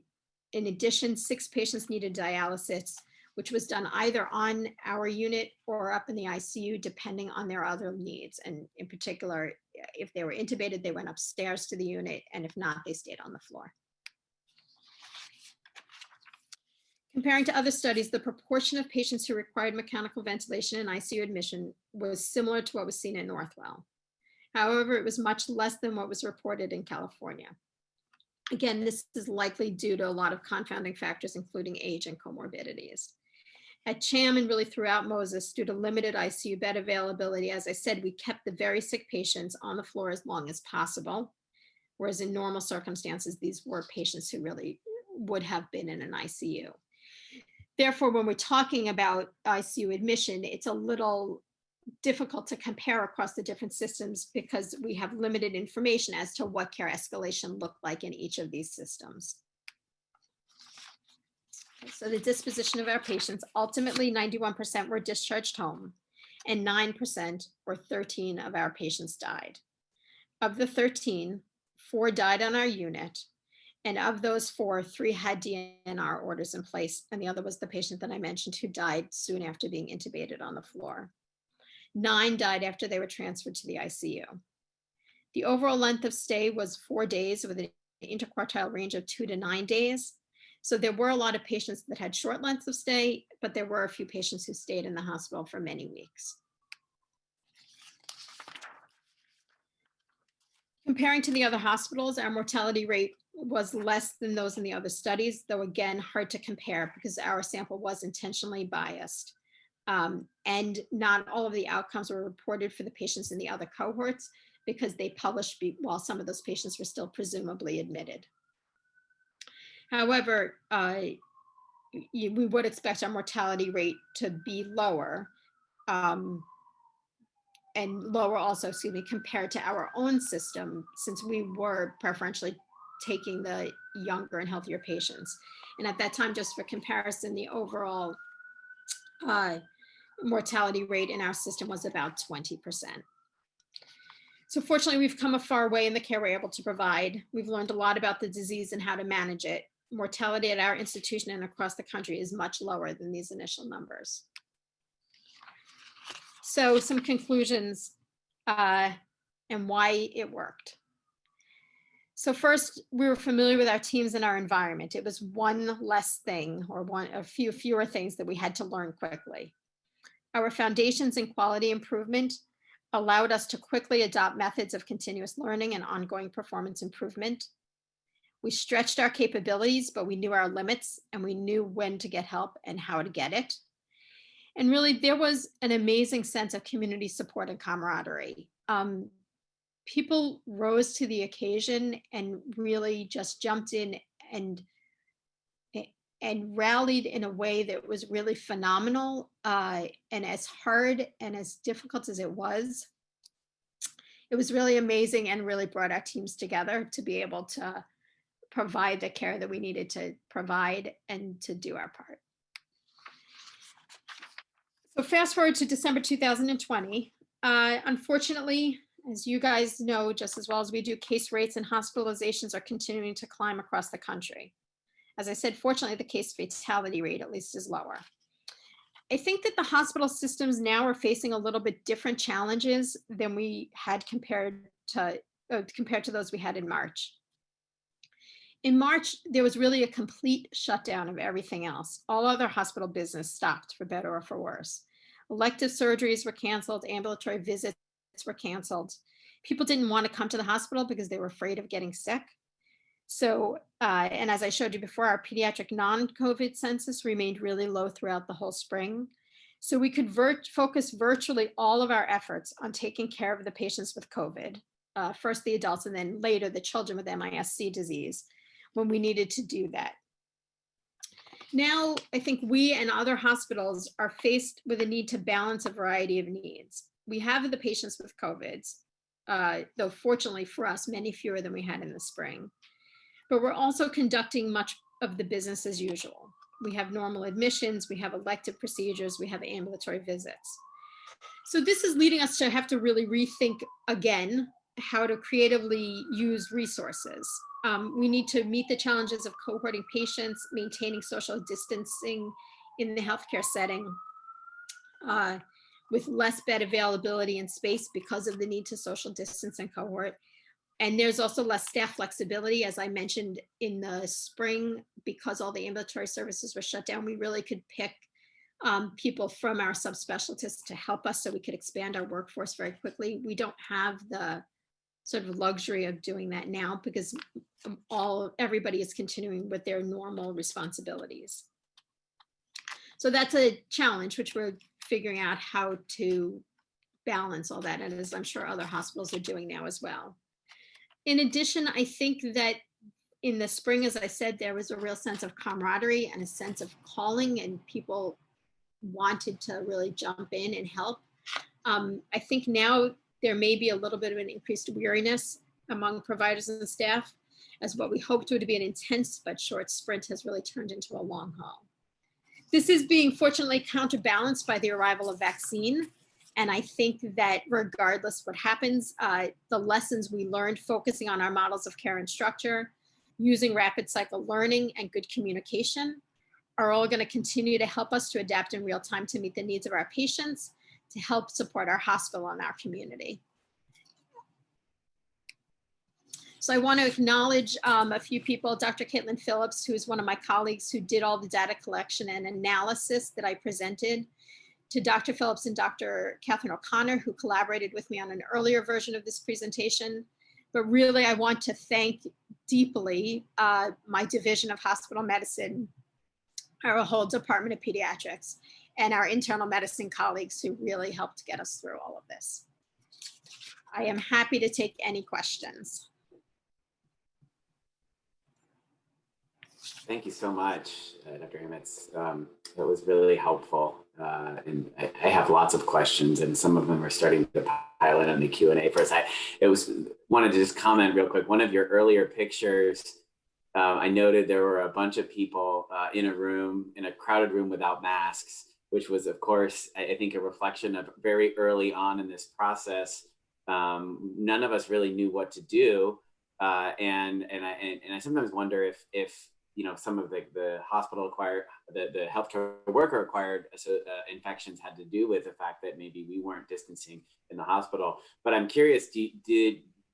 addition, 6 patients needed dialysis, which was done either on our unit or up in the ICU, depending on their other needs. And in particular, if they were intubated, they went upstairs to the unit, and if not, they stayed on the floor. Comparing to other studies, the proportion of patients who required mechanical ventilation and ICU admission was similar to what was seen in Northwell. However, it was much less than what was reported in California. Again, this is likely due to a lot of confounding factors, including age and comorbidities. At CHAM and really throughout Moses, due to limited ICU bed availability, as I said, we kept the very sick patients on the floor as long as possible, whereas in normal circumstances, these were patients who really would have been in an ICU. Therefore, when we're talking about ICU admission, it's a little difficult to compare across the different systems because we have limited information as to what care escalation looked like in each of these systems. So the disposition of our patients, ultimately 91% were discharged home and 9% or 13 of our patients died. Of the 13, 4 died on our unit. And of those 4, 3 had DNR orders in place. And the other was the patient that I mentioned who died soon after being intubated on the floor. 9 died after they were transferred to the ICU. The overall length of stay was 4 days with an interquartile range of 2 to 9 days. So there were a lot of patients that had short lengths of stay, but there were a few patients who stayed in the hospital for many weeks. Comparing to the other hospitals, our mortality rate was less than those in the other studies, though again, hard to compare because our sample was intentionally biased. And not all of the outcomes were reported for the patients in the other cohorts because they published while some of those patients were still presumably admitted. However, we would expect our mortality rate to be lower and lower also, excuse me, compared to our own system, since we were preferentially taking the younger and healthier patients. And at that time, just for comparison, the overall mortality rate in our system was about 20%. So fortunately, we've come a far way in the care we're able to provide. We've learned a lot about the disease and how to manage it. Mortality at our institution and across the country is much lower than these initial numbers. So some conclusions and why it worked. So first, we were familiar with our teams and our environment. It was one less thing or a few fewer things that we had to learn quickly. Our foundations in quality improvement allowed us to quickly adopt methods of continuous learning and ongoing performance improvement. We stretched our capabilities, but we knew our limits and we knew when to get help and how to get it. And really, there was an amazing sense of community support and camaraderie. People rose to the occasion and really just jumped in and rallied in a way that was really phenomenal. And as hard and as difficult as it was really amazing and really brought our teams together to be able to provide the care that we needed to provide and to do our part. So fast forward to December 2020. Unfortunately, as you guys know just as well as we do, case rates and hospitalizations are continuing to climb across the country. As I said, fortunately, the case fatality rate at least is lower. I think that the hospital systems now are facing a little bit different challenges than we had compared to those we had in March. In March, there was really a complete shutdown of everything else. All other hospital business stopped, for better or for worse. Elective surgeries were canceled, ambulatory visits were canceled. People didn't want to come to the hospital because they were afraid of getting sick. So, and as I showed you before, our pediatric non-COVID census remained really low throughout the whole spring. So we could focus virtually all of our efforts on taking care of the patients with COVID, first the adults and then later the children with MIS-C disease when we needed to do that. Now, I think we and other hospitals are faced with a need to balance a variety of needs. We have the patients with COVID, though fortunately for us, many fewer than we had in the spring. But we're also conducting much of the business as usual. We have normal admissions, we have elective procedures, we have ambulatory visits. So this is leading us to have to really rethink again how to creatively use resources. We need to meet the challenges of cohorting patients, maintaining social distancing in the healthcare setting, with less bed availability and space because of the need to social distance and cohort. And there's also less staff flexibility. As I mentioned in the spring, because all the ambulatory services were shut down, we really could pick people from our subspecialties to help us so we could expand our workforce very quickly. We don't have the sort of luxury of doing that now because everybody is continuing with their normal responsibilities. So that's a challenge, which we're figuring out how to balance all that, and as I'm sure other hospitals are doing now as well. In addition, I think that in the spring, as I said, there was a real sense of camaraderie and a sense of calling, and people wanted to really jump in and help. I think now there may be a little bit of an increased weariness among providers and staff, as what we hoped would be an intense but short sprint has really turned into a long haul. This is being fortunately counterbalanced by the arrival of vaccine. And I think that regardless what happens, the lessons we learned focusing on our models of care and structure, using rapid cycle learning and good communication are all going to continue to help us to adapt in real time to meet the needs of our patients, to help support our hospital and our community. So I want to acknowledge a few people, Dr. Caitlin Phillips, who is one of my colleagues who did all the data collection and analysis that I presented, to Dr. Phillips and Dr. Catherine O'Connor, who collaborated with me on an earlier version of this presentation. But really, I want to thank deeply my Division of Hospital Medicine, our whole Department of Pediatrics, and our internal medicine colleagues who really helped get us through all of this. I am happy to take any questions. Thank you so much, Dr. Hametz. That was really helpful. And I have lots of questions, and some of them are starting to pile in on the Q&A for us. Wanted to just comment real quick. One of your earlier pictures, I noted there were a bunch of people in a crowded room without masks, which was, of course, I think a reflection of very early on in this process. None of us really knew what to do, and I sometimes wonder if some of the hospital acquired, the healthcare worker acquired infections had to do with the fact that maybe we weren't distancing in the hospital. But I'm curious,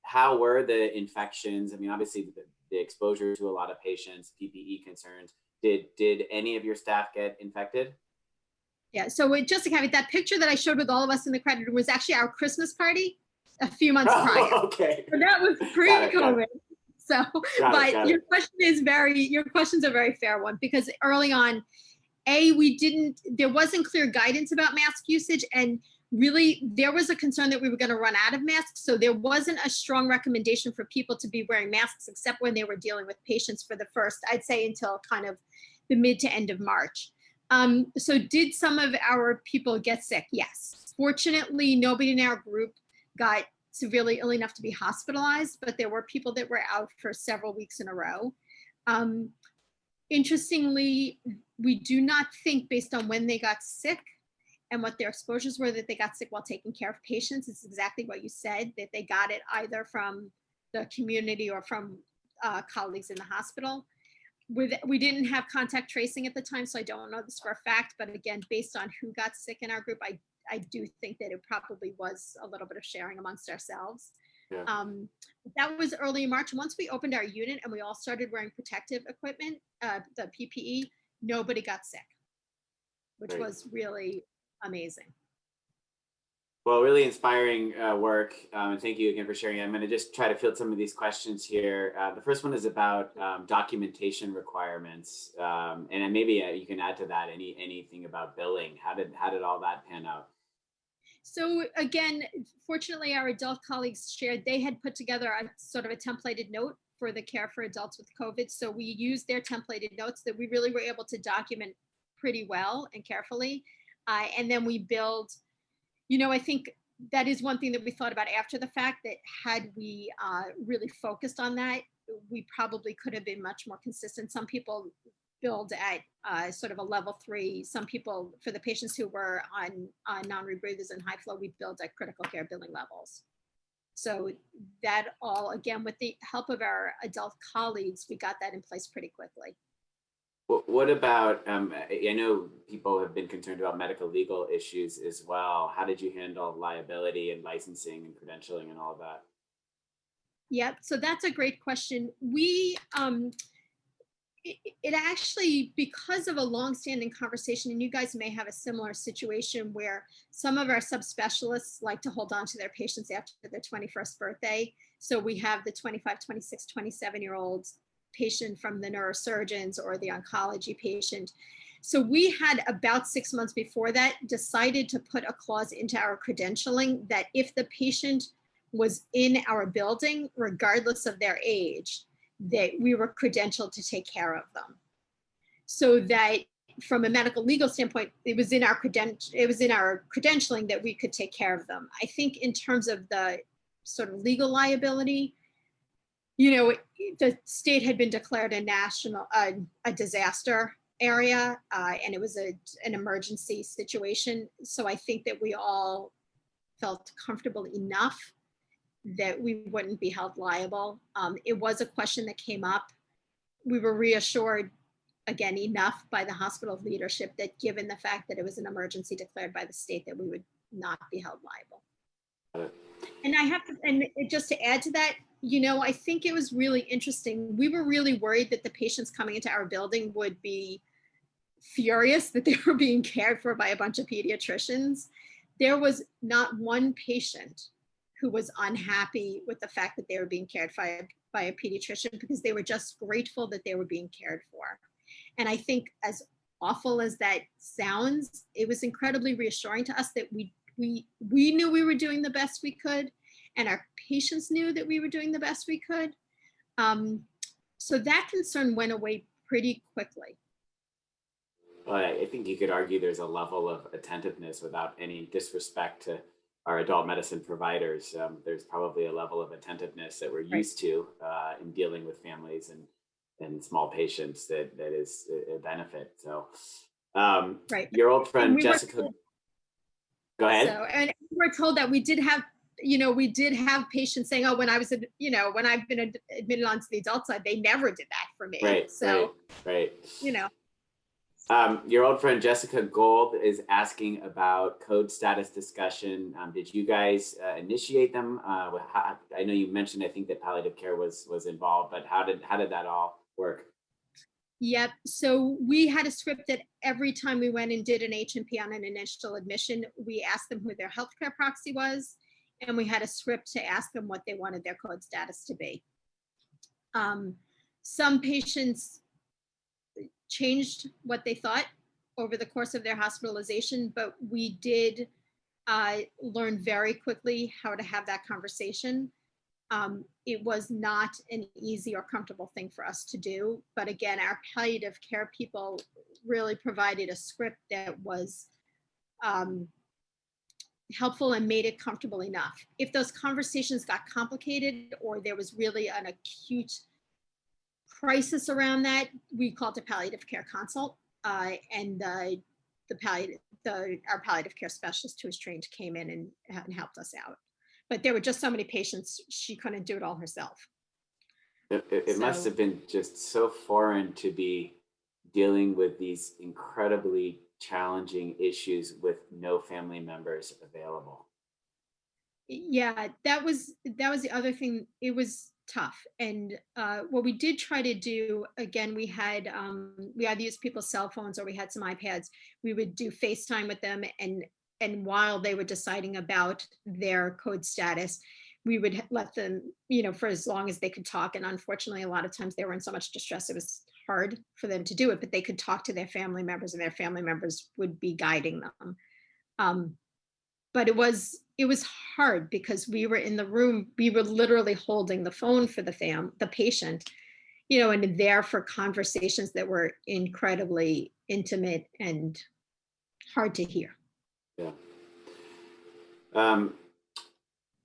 how were the infections? I mean, obviously the exposure to a lot of patients, PPE concerns. Did any of your staff get infected? Yeah, so just to caveat, that picture that I showed with all of us in the crowded room was actually our Christmas party a few months prior. Okay. So that was pre-COVID. So, your question's a very fair one, because early on, there wasn't clear guidance about mask usage, and really there was a concern that we were going to run out of masks. So there wasn't a strong recommendation for people to be wearing masks, except when they were dealing with patients for the first, I'd say, until kind of the mid to end of March. So did some of our people get sick? Yes. Fortunately, nobody in our group got severely ill enough to be hospitalized, but there were people that were out for several weeks in a row. Interestingly, we do not think, based on when they got sick and what their exposures were, that they got sick while taking care of patients. It's exactly what you said, that they got it either from the community or from colleagues in the hospital. We didn't have contact tracing at the time, so I don't know this for a fact, but again, based on who got sick in our group, I do think that it probably was a little bit of sharing amongst ourselves. Yeah. That was early in March. Once we opened our unit and we all started wearing protective equipment, the PPE, nobody got sick, which Great. Was really amazing. Well, really inspiring work. And thank you again for sharing. I'm going to just try to field some of these questions here. The first one is about documentation requirements. And then maybe you can add to that anything about billing. How did all that pan out? So again, fortunately, our adult colleagues shared, they had put together a sort of a templated note for the care for adults with COVID. So we used their templated notes that we really were able to document pretty well and carefully. And then we billed. I think that is one thing that we thought about after the fact, that had we really focused on that, we probably could have been much more consistent. Some people billed at sort of a level 3. Some people, for the patients who were on non-rebreathers and high flow, we billed at critical care billing levels. So that all, again, with the help of our adult colleagues, we got that in place pretty quickly. What about, I know people have been concerned about medical legal issues as well. How did you handle liability and licensing and credentialing and all of that? Yeah, so that's a great question. We, it actually, because of a longstanding conversation, and you guys may have a similar situation where some of our subspecialists like to hold on to their patients after their 21st birthday. So we have the 25, 26, 27-year-old patient from the neurosurgeons or the oncology patient. So we had about 6 months before that decided to put a clause into our credentialing that if the patient was in our building, regardless of their age, that we were credentialed to take care of them. So that from a medical legal standpoint, it was in our credentialing that we could take care of them. I think in terms of the sort of legal liability, you know, the state had been declared a national, a disaster area, and it was an emergency situation. So I think that we all felt comfortable enough that we wouldn't be held liable. It was a question that came up. We were reassured, again, enough by the hospital leadership that given the fact that it was an emergency declared by the state, that we would not be held liable. And I have to, and just to add to that, you know, I think it was really interesting. We were really worried that the patients coming into our building would be furious that they were being cared for by a bunch of pediatricians. There was not one patient who was unhappy with the fact that they were being cared for by a pediatrician, because they were just grateful that they were being cared for. And I think, as awful as that sounds, it was incredibly reassuring to us that we knew we were doing the best we could, and our patients knew that we were doing the best we could. So that concern went away pretty quickly. Well, I think you could argue there's a level of attentiveness, without any disrespect to our adult medicine providers. There's probably a level of attentiveness that we're used to in dealing with families and small patients that is a benefit. So your old friend Jessica, go ahead. So, and we were told that we did have patients saying, oh, when I've been admitted onto the adult side, they never did that for me. Right. You know. Your old friend Jessica Gold is asking about code status discussion. Did you guys initiate them? I know you mentioned, I think, that palliative care was involved, but how did that all work? Yep. So we had a script that every time we went and did an H&P on an initial admission, we asked them who their healthcare proxy was, and we had a script to ask them what they wanted their code status to be. Some patients changed what they thought over the course of their hospitalization, but we did learn very quickly how to have that conversation. It was not an easy or comfortable thing for us to do, but again, our palliative care people really provided a script that was helpful and made it comfortable enough. If those conversations got complicated or there was really an acute crisis around that, we called a palliative care consult, and our palliative care specialist, who was trained, came in and helped us out. But there were just so many patients, she couldn't do it all herself. It must have been just so foreign to be dealing with these incredibly challenging issues with no family members available. Yeah, that was the other thing. It was tough. And what we did try to do, again, we had used people's cell phones, or we had some iPads. We would do FaceTime with them, and while they were deciding about their code status, we would let them, for as long as they could talk. And unfortunately, a lot of times they were in so much distress, it was hard for them to do it, but they could talk to their family members, and their family members would be guiding them. But it was hard because we were in the room, we were literally holding the phone for the patient, and there for conversations that were incredibly intimate and hard to hear. Yeah.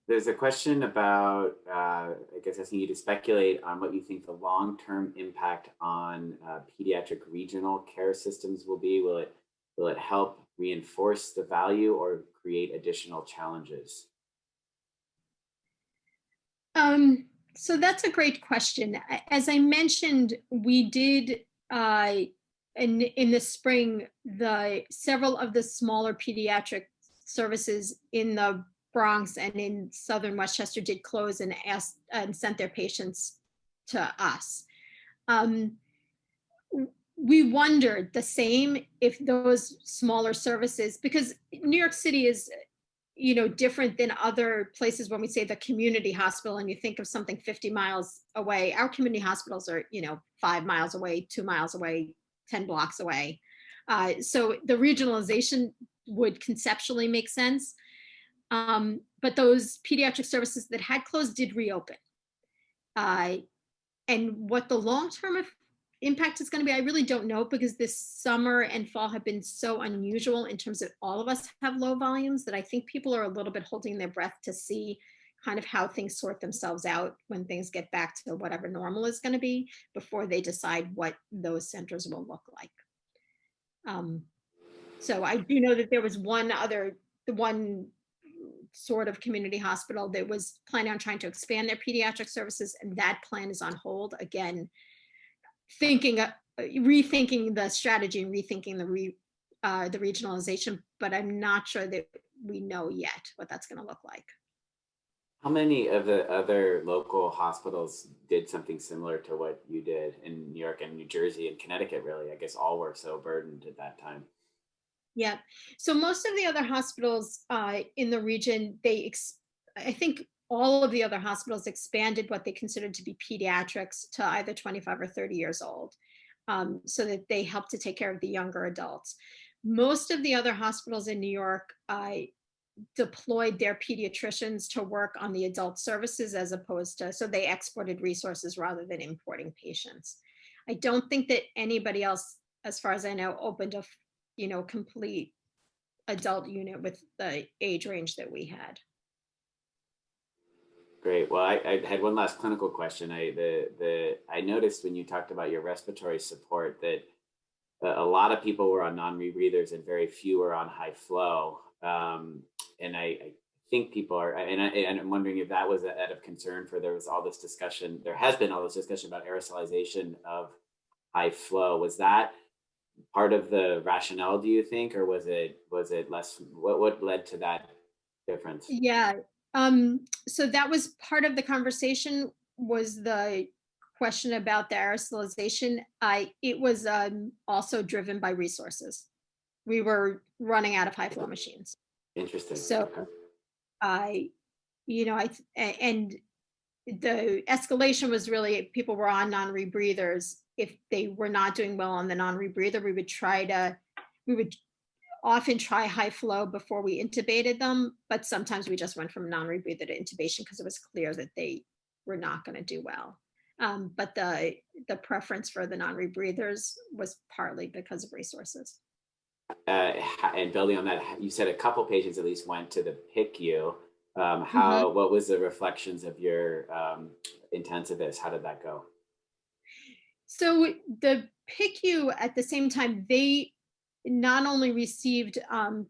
There's a question about, I guess, asking you to speculate on what you think the long-term impact on pediatric regional care systems will be. Will it help reinforce the value or create additional challenges? So that's a great question. As I mentioned, we did in the spring, several of the smaller pediatric services in the Bronx and in Southern Westchester did close and sent their patients to us. we wondered the same if those smaller services, because New York City is, different than other places when we say the community hospital and you think of something 50 miles away. Our community hospitals are, 5 miles away, 2 miles away, 10 blocks away. So the regionalization would conceptually make sense. But those pediatric services that had closed did reopen. And what the long-term impact is going to be, I really don't know, because this summer and fall have been so unusual in terms of all of us have low volumes that I think people are a little bit holding their breath to see kind of how things sort themselves out when things get back to whatever normal is going to be before they decide what those centers will look like. So I do know that there was one sort of community hospital that was planning on trying to expand their pediatric services, and that plan is on hold again. Rethinking the strategy and rethinking the regionalization, but I'm not sure that we know yet what that's going to look like. How many of the other local hospitals did something similar to what you did in New York and New Jersey and Connecticut? Really, I guess all were so burdened at that time. Yeah, so most of the other hospitals in the region, I think all of the other hospitals expanded what they considered to be pediatrics to either 25 or 30 years old, so that they help to take care of the younger adults. Most of the other hospitals in New York deployed their pediatricians to work on the adult services as opposed to, so they exported resources rather than importing patients. I don't think that anybody else, as far as I know, opened a complete adult unit with the age range that we had. Great. Well, I had one last clinical question. I noticed when you talked about your respiratory support that a lot of people were on non-rebreathers and very few were on high flow. And I think people are, and I'm wondering if that was out of concern for, there has been all this discussion about aerosolization of high flow. Was that part of the rationale, do you think, or was it less? What led to that difference? Yeah. So that was part of the conversation, was the question about the aerosolization. It was also driven by resources. We were running out of high flow machines. Interesting. So, and the escalation was really people were on non-rebreathers. If they were not doing well on the non-rebreather, we would often try high flow before we intubated them, but sometimes we just went from non-rebreather to intubation because it was clear that they were not going to do well. But the preference for the non-rebreathers was partly because of resources. And building on that, you said a couple patients at least went to the PICU. What was the reflections of your intensivist? How did that go? So the PICU at the same time, they not only received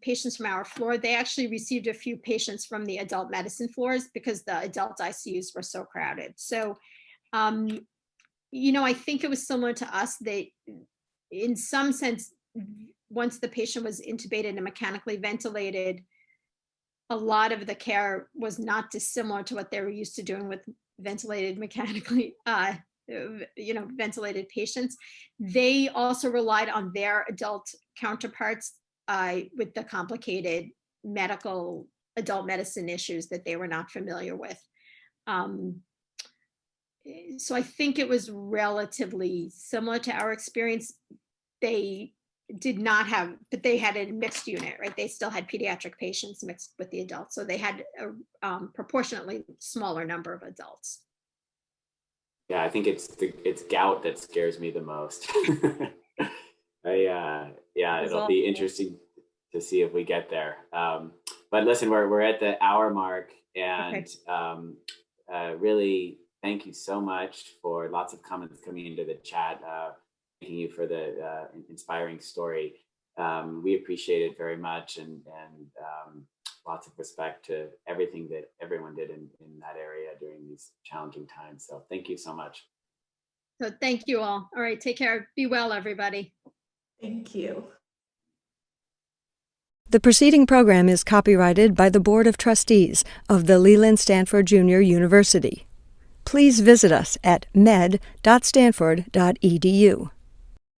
patients from our floor, they actually received a few patients from the adult medicine floors because the adult ICUs were so crowded. So, I think it was similar to us. They, in some sense, once the patient was intubated and mechanically ventilated, a lot of the care was not dissimilar to what they were used to doing with ventilated ventilated patients. They also relied on their adult counterparts with the complicated adult medicine issues that they were not familiar with. So I think it was relatively similar to our experience. They did not have, but they had a mixed unit, right? They still had pediatric patients mixed with the adults. So they had a proportionately smaller number of adults. Yeah, I think it's gout that scares me the most. It'll be interesting to see if we get there. But listen, we're at the hour mark, and really thank you so much for lots of comments coming into the chat. Thank you for the inspiring story. We appreciate it very much, and lots of respect to everything that everyone did in that area during these challenging times. So thank you so much. So thank you all. All right, take care. Be well, everybody. Thank you. The preceding program is copyrighted by the Board of Trustees of the Leland Stanford Junior University. Please visit us at med.stanford.edu.